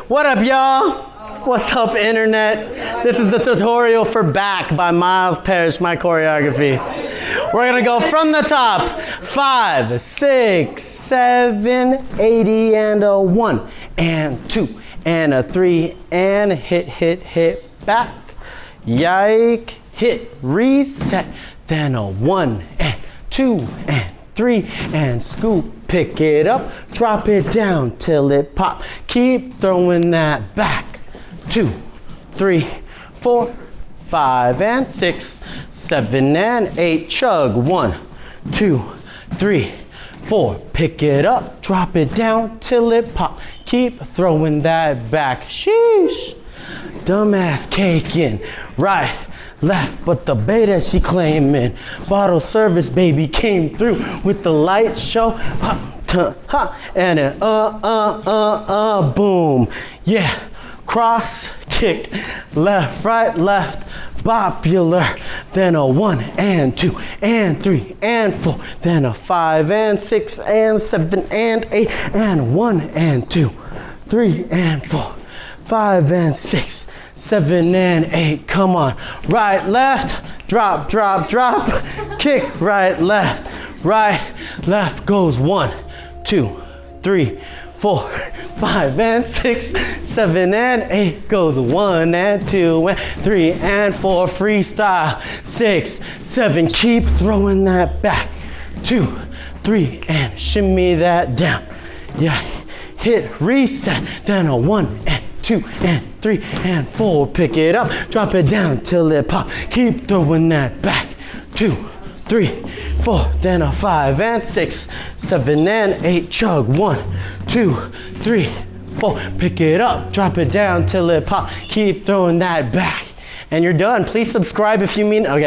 What up, y'all? What's up, internet? This is the tutorial for Back by Miles Parrish, my choreography. We're gonna go from the top. 5, 6, 7, 80, and a 1, and 2, and a 3, and hit, back. Yike, hit, reset, then a 1, and 2, and 3, and scoop, pick it up, drop it down till it pop. Keep throwing that back. 2, 3, 4, 5, and 6, 7, and 8. Chug. 1, 2, 3, 4. Pick it up, drop it down till it pop. Keep throwing that back. Sheesh. Dumbass caking. Right, left, but the beta she claiming. Bottle service baby came through with the light show. And an boom. Yeah, cross kick, left, right, left, popular. Then a 1, and 2, and 3, and 4. Then a 5, and 6, and 7, and 8, and 1, and 2, 3, and 4, 5, and 6, 7, and 8. Come on. Right, left, drop, drop, drop. Kick, right, left goes 1, 2, 3, 4, 5, and 6, 7, and 8. Goes 1, and 2, and 3, and 4. Freestyle. 6, 7. Keep throwing that back. 2, 3, and shimmy that down. Yeah. Hit, reset, then a 1, and 2, and 3, and 4. Pick it up, drop it down till it pop. Keep throwing that back. 2, 3, 4, then a 5, and 6, 7, and 8. Chug. 1, 2, 3, 4. Pick it up, drop it down till it pop. Keep throwing that back. And you're done. Please subscribe if you mean, okay.